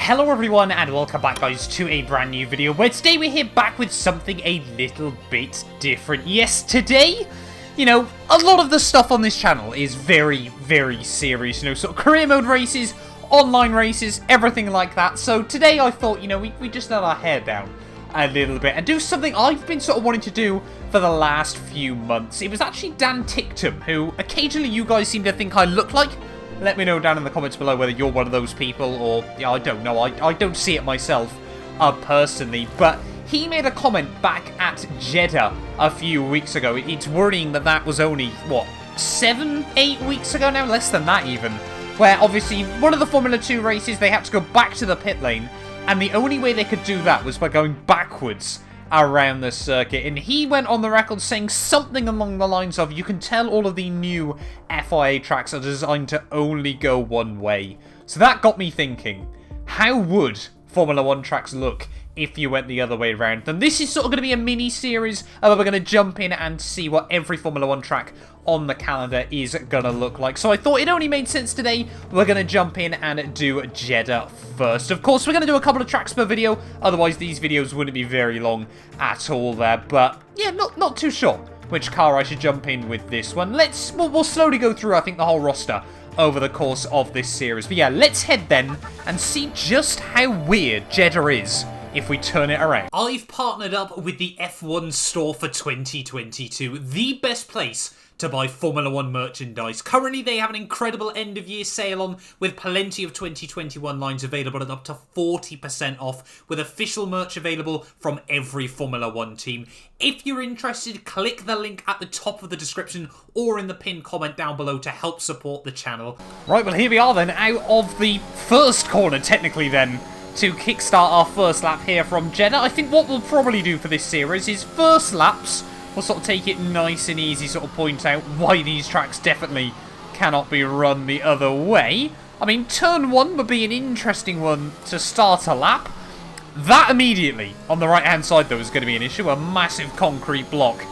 Hello everyone and welcome back guys to a brand new video where today we're here back with something a little bit different. Yes, today, a lot of the stuff on this channel is very, very serious, sort of career mode races, online races, everything like that. So today I thought, we just let our hair down a little bit and do something I've been sort of wanting to do for the last few months. It was actually Dan Tictum, who occasionally you guys seem to think I look like. Let me know down in the comments below whether you're one of those people or, I don't know, I don't see it myself personally, but he made a comment back at Jeddah a few weeks ago. It's worrying that that was only, 7-8 weeks ago now? Less than that even. Where obviously one of the Formula 2 races they had to go back to the pit lane, and the only way they could do that was by going backwards around the circuit, and he went on the record saying something along the lines of, you can tell all of the new FIA tracks are designed to only go one way. So that got me thinking, how would Formula 1 tracks look if you went the other way around? And this is sort of going to be a mini-series where we're going to jump in and see what every Formula 1 track on the calendar is going to look like. So I thought it only made sense today. We're going to jump in and do Jeddah first. Of course, we're going to do a couple of tracks per video. Otherwise, these videos wouldn't be very long at all there. But yeah, not too sure which car I should jump in with this one. We'll slowly go through, I think, the whole roster over the course of this series. But yeah, let's head then and see just how weird Jeddah is if we turn it around. I've partnered up with the F1 store for 2022, the best place to buy Formula 1 merchandise. Currently, they have an incredible end-of-year sale on with plenty of 2021 lines available and up to 40% off with official merch available from every Formula 1 team. If you're interested, click the link at the top of the description or in the pinned comment down below to help support the channel. Right, well, here we are then, out of the first corner, technically then, to kickstart our first lap here from Jeddah. I think what we'll probably do for this series is first laps, we'll sort of take it nice and easy, sort of point out why these tracks definitely cannot be run the other way. I mean, turn 1 would be an interesting one to start a lap. That immediately, on the right-hand side, though, is going to be an issue. A massive concrete block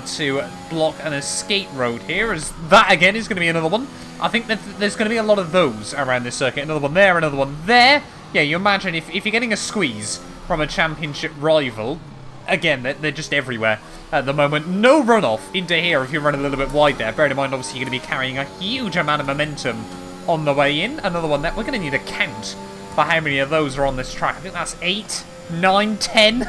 to block an escape road here, as that, again, is going to be another one. I think that there's going to be a lot of those around this circuit. Another one there, another one there. Yeah, you imagine if you're getting a squeeze from a championship rival, again, they're just everywhere at the moment. No runoff into here if you run a little bit wide there. Bearing in mind, obviously, you're going to be carrying a huge amount of momentum on the way in. Another one that we're going to need a count for how many of those are on this track. I think that's 8, 9, 10.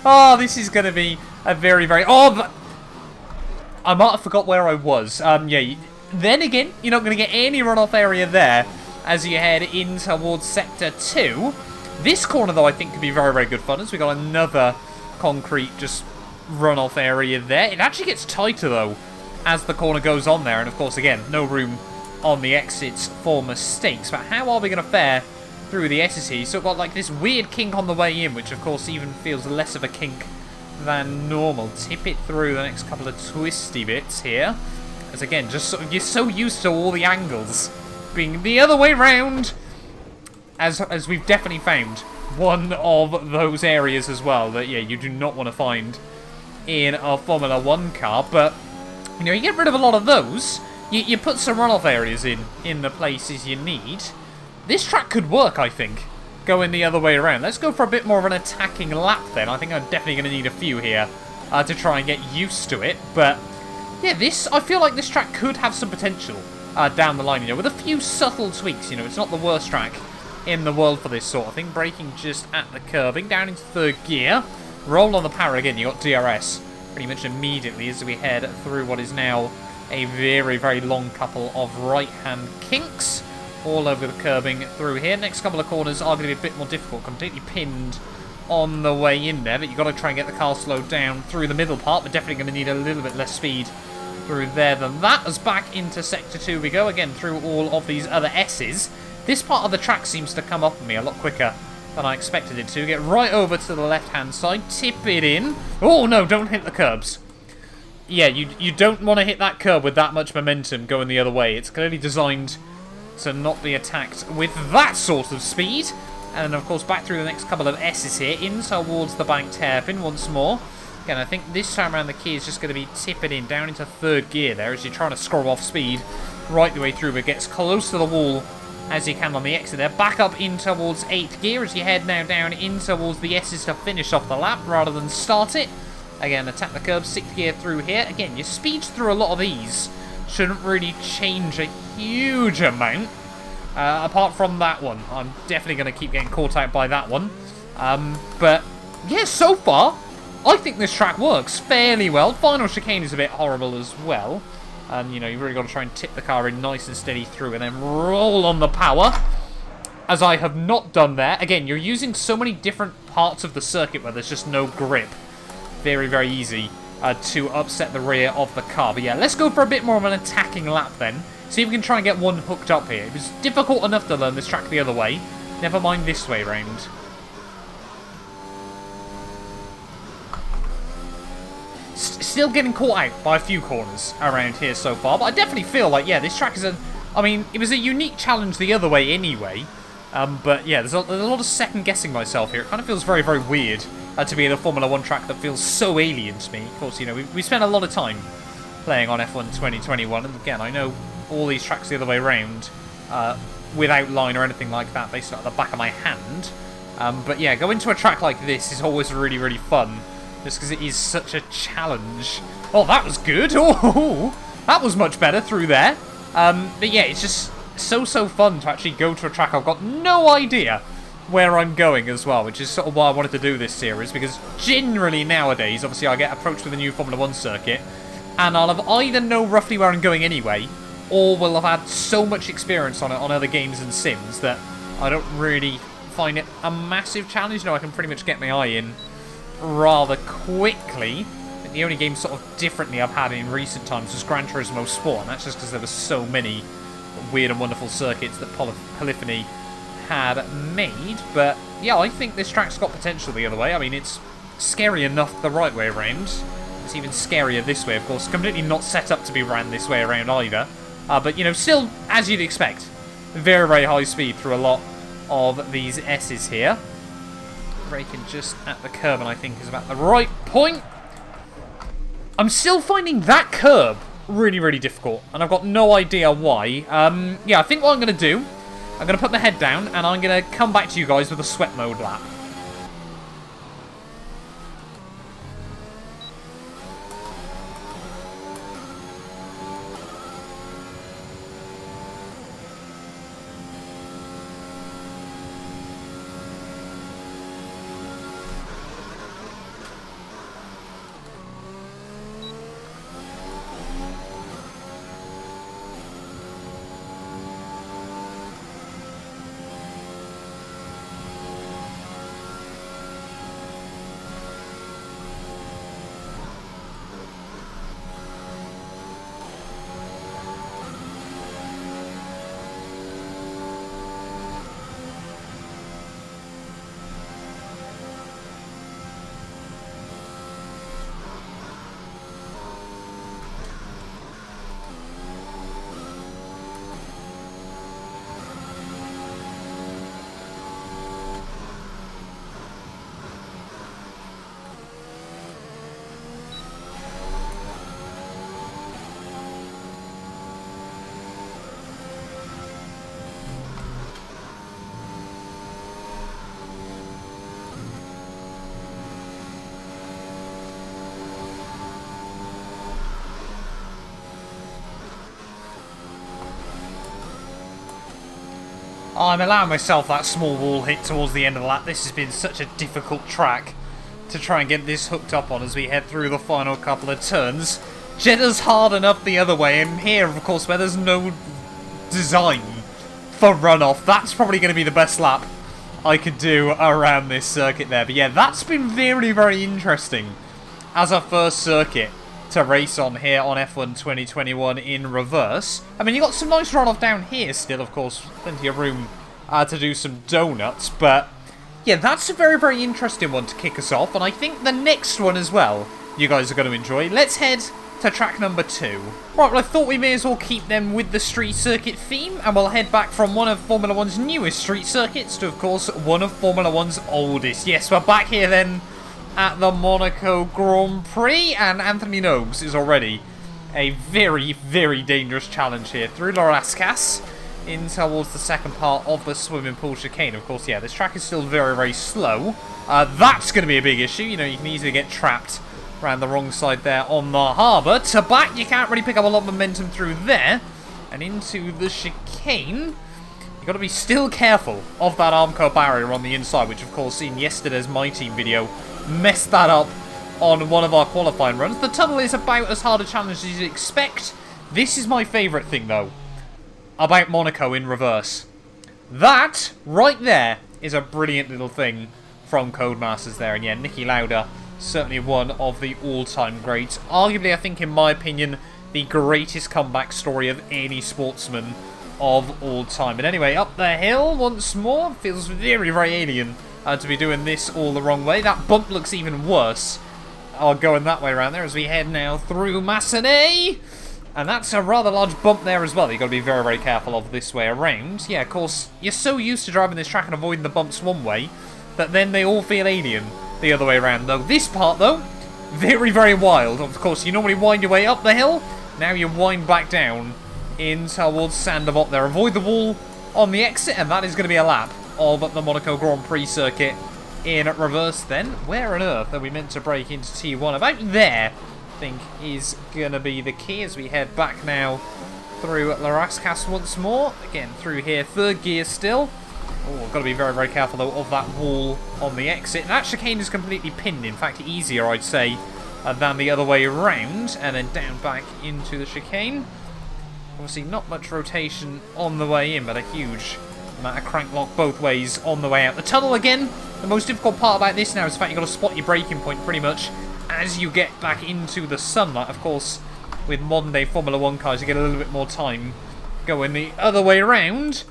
Oh, this is going to be a very, very... Oh, I might have forgot where I was. Yeah, then again, you're not going to get any runoff area there as you head in towards Sector 2. This corner, though, I think could be very, very good fun, as we got another concrete just runoff area there. It actually gets tighter, though, as the corner goes on there. And, of course, again, no room on the exits for mistakes. But how are we going to fare through the S's here? So we've got, like, this weird kink on the way in, which, of course, even feels less of a kink than normal. Tip it through the next couple of twisty bits here. As, again, just sort of, you're so used to all the angles being the other way round, as we've definitely found one of those areas as well that, yeah, you do not want to find in a Formula 1 car. But, you get rid of a lot of those. You put some runoff areas in the places you need. This track could work, I think, going the other way around. Let's go for a bit more of an attacking lap then. I think I'm definitely going to need a few here to try and get used to it. But, yeah, I feel like this track could have some potential down the line, with a few subtle tweaks. It's not the worst track in the world for this sort of thing. Braking just at the curbing, down into third gear. Roll on the power again, you got DRS pretty much immediately as we head through what is now a very, very long couple of right-hand kinks all over the curbing through here. Next couple of corners are going to be a bit more difficult, completely pinned on the way in there, but you've got to try and get the car slowed down through the middle part. We're definitely going to need a little bit less speed through there than that. As back into Sector 2 we go, again through all of these other S's. This part of the track seems to come up on me a lot quicker than I expected it to. Get right over to the left-hand side, tip it in. Oh, no, don't hit the curbs. Yeah, you don't want to hit that curb with that much momentum going the other way. It's clearly designed to not be attacked with that sort of speed. And then, of course, back through the next couple of S's here, in towards the banked hairpin once more. Again, I think this time around the key is just going to be tip it in down into third gear there as you're trying to scrub off speed right the way through, but gets close to the wall as you can on the exit there. Back up in towards 8th gear as you head now down in towards the S's to finish off the lap rather than start it. Again, attack the curb, 6th gear through here. Again, your speeds through a lot of these shouldn't really change a huge amount. Apart from that one. I'm definitely going to keep getting caught out by that one. But, yeah, so far, I think this track works fairly well. Final chicane is a bit horrible as well. And, you know, you've really got to try and tip the car in nice and steady through and then roll on the power. As I have not done there. Again, you're using so many different parts of the circuit where there's just no grip. Very, very easy to upset the rear of the car. But yeah, let's go for a bit more of an attacking lap then. See if we can try and get one hooked up here. It was difficult enough to learn this track the other way. Never mind this way round. Still getting caught out by a few corners around here so far. But I definitely feel like, yeah, this track is a... I mean, it was a unique challenge the other way anyway. But yeah, there's a lot of second guessing myself here. It kind of feels very, very weird to be in a Formula 1 track that feels so alien to me. Of course, you know, we spent a lot of time playing on F1 2021. And again, I know all these tracks the other way around without line or anything like that based on the back of my hand. But yeah, going to a track like this is always really, really fun. Just because it is such a challenge. Oh, that was good. Oh, that was much better through there. But yeah, it's just so fun to actually go to a track I've got no idea where I'm going as well, which is sort of why I wanted to do this series, because generally nowadays, obviously I get approached with a new Formula 1 circuit, and I'll have either know roughly where I'm going anyway, or will have had so much experience on it on other games and sims that I don't really find it a massive challenge. No, I can pretty much get my eye in rather quickly. The only game sort of differently I've had in recent times was Gran Turismo Sport, and that's just because there were so many weird and wonderful circuits that Polyphony had made. But yeah, I think this track's got potential the other way. I mean, it's scary enough the right way around. It's even scarier this way, of course. Completely not set up to be ran this way around either. But, you know, still, as you'd expect, very, very high speed through a lot of these S's here. Braking just at the curb, and I think is about the right point. I'm still finding that curb really, really difficult, and I've got no idea why. Yeah, I think what I'm going to do, I'm going to put my head down, and I'm going to come back to you guys with a sweat mode lap. I'm allowing myself that small wall hit towards the end of the lap. This has been such a difficult track to try and get this hooked up on as we head through the final couple of turns. Jeddah's hard enough the other way, and here, of course, where there's no design for runoff, that's probably going to be the best lap I could do around this circuit there. But yeah, that's been very, very interesting as a first circuit to race on here on F1 2021 in reverse. I mean, you got some nice runoff down here still, of course, plenty of room to do some donuts, but yeah, that's a very, very interesting one to kick us off, and I think the next one as well you guys are going to enjoy. Let's head to track number 2. Right, well, I thought we may as well keep them with the street circuit theme, and we'll head back from one of Formula 1's newest street circuits to, of course, one of Formula 1's oldest. Yes, we're back here then at the Monaco Grand Prix, and Anthony Nogues is already a very, very dangerous challenge here through Las Casas in towards the second part of the swimming pool chicane. Of course, yeah, this track is still very, very slow. That's going to be a big issue. You know, you can easily get trapped around the wrong side there on the harbour. To back, you can't really pick up a lot of momentum through there. And into the chicane, you've got to be still careful of that Armco barrier on the inside, which, of course, in yesterday's My Team video, messed that up on one of our qualifying runs. The tunnel is about as hard a challenge as you'd expect. This is my favourite thing, though, about Monaco in reverse. That, right there, is a brilliant little thing from Codemasters there. And yeah, Niki Lauda, certainly one of the all-time greats. Arguably, I think, in my opinion, the greatest comeback story of any sportsman of all time. But anyway, up the hill once more. Feels very, very alien to be doing this all the wrong way. That bump looks even worse going that way around there as we head now through Massenet. And that's a rather large bump there as well. You've got to be very, very careful of this way around. Yeah, of course, you're so used to driving this track and avoiding the bumps one way that then they all feel alien the other way around. Though this part, though, very, very wild. Of course, you normally wind your way up the hill. Now you wind back down in towards Sandavot there. Avoid the wall on the exit, and that is going to be a lap of the Monaco Grand Prix circuit in reverse then. Where on earth are we meant to break into T1? About there, I think, is going to be the key as we head back now through La Rascasse once more. Again, through here, third gear still. Oh, I've got to be very, very careful, though, of that wall on the exit. That chicane is completely pinned. In fact, easier, I'd say, than the other way around. And then down back into the chicane. Obviously, not much rotation on the way in, but a huge amount of crank lock both ways on the way out. The tunnel, again, the most difficult part about this now is the fact you've got to spot your braking point pretty much as you get back into the sunlight. Of course, with modern-day Formula 1 cars, you get a little bit more time going the other way around.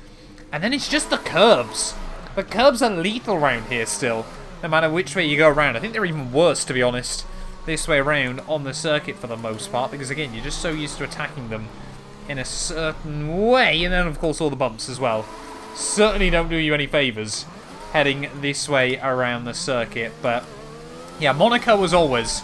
And then it's just the curbs. The curbs are lethal around here still, no matter which way you go around. I think they're even worse, to be honest, this way around on the circuit for the most part, because, again, you're just so used to attacking them in a certain way. And then, of course, all the bumps as well certainly don't do you any favours heading this way around the circuit. But yeah, Monaco, as always,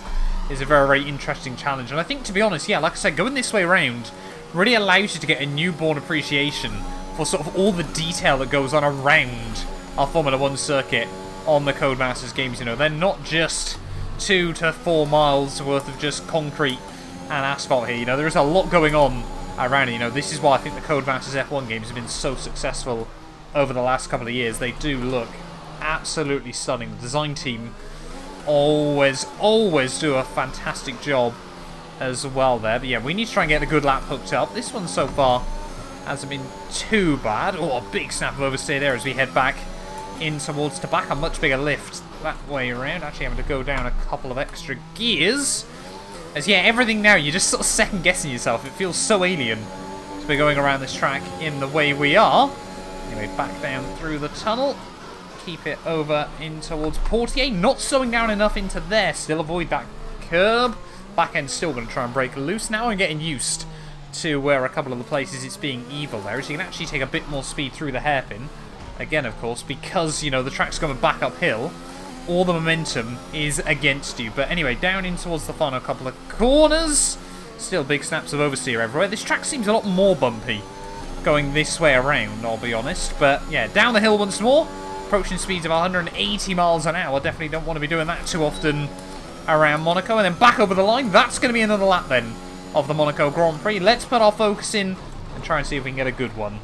is a very, very interesting challenge. And I think, to be honest, yeah, like I said, going this way around really allows you to get a newborn appreciation for sort of all the detail that goes on around our Formula 1 circuit on the Codemasters games. You know, they're not just 2 to 4 miles worth of just concrete and asphalt here. You know, there's a lot going on around it. You know, this is why I think the Codemasters F1 games have been so successful over the last couple of years. They do look absolutely stunning. The design team always do a fantastic job as well there. But yeah, we need to try and get a good lap hooked up. This one so far hasn't been too bad. Oh, a big snap of oversteer there as we head back in towards to back. A much bigger lift that way around. Actually having to go down a couple of extra gears. As yeah, everything now, you're just sort of second guessing yourself. It feels so alien to be going around this track in the way we are. Anyway, back down through the tunnel. Keep it over in towards Portier. Not slowing down enough into there. Still avoid that curb. Back end still going to try and break loose. Now I'm getting used to where a couple of the places it's being evil there. As you can actually take a bit more speed through the hairpin. Again, of course, because, you know, the track's coming back uphill. All the momentum is against you. But anyway, down in towards the final couple of corners. Still big snaps of oversteer everywhere. This track seems a lot more bumpy going this way around, I'll be honest. But yeah, down the hill once more. Approaching speeds of 180 miles an hour. Definitely don't want to be doing that too often around Monaco. And then back over the line. That's going to be another lap then of the Monaco Grand Prix. Let's put our focus in and try and see if we can get a good one.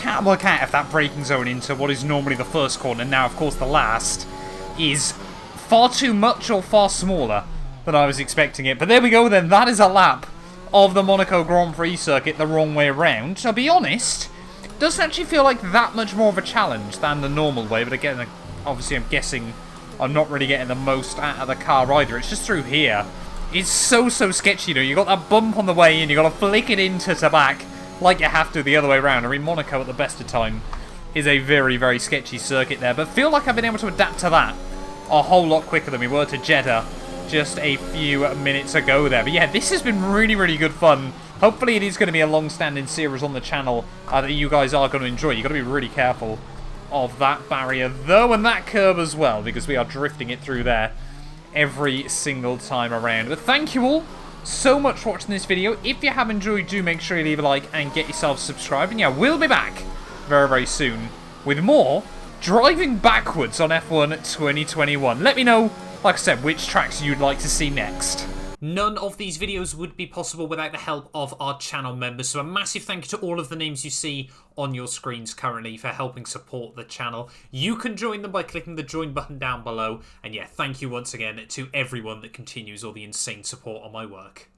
can't work out if that braking zone into what is normally the first corner, now of course the last, is far too much or far smaller than I was expecting it. But there we go then, that is a lap of the Monaco Grand Prix circuit the wrong way around. To be honest, it doesn't actually feel like that much more of a challenge than the normal way, but again, obviously I'm guessing I'm not really getting the most out of the car either. It's just through here. It's so sketchy, you know. You got that bump on the way in, you got to flick it into to back like you have to the other way around. I mean, Monaco at the best of time is a very sketchy circuit there, but feel like I've been able to adapt to that a whole lot quicker than we were to Jeddah just a few minutes ago there. But yeah, this has been really good fun. Hopefully it is going to be a long-standing series on the channel that you guys are going to enjoy. You've got to be really careful of that barrier though, and that curb as well, because we are drifting it through there every single time around. But thank you all so much for watching this video. If you have enjoyed, do make sure you leave a like and get yourself subscribed. And yeah, we'll be back very soon with more driving backwards on F1 2021. Let me know, like I said, which tracks you'd like to see next. None of these videos would be possible without the help of our channel members, so a massive thank you to all of the names you see on your screens currently for helping support the channel. You can join them by clicking the join button down below, and yeah, thank you once again to everyone that continues all the insane support on my work.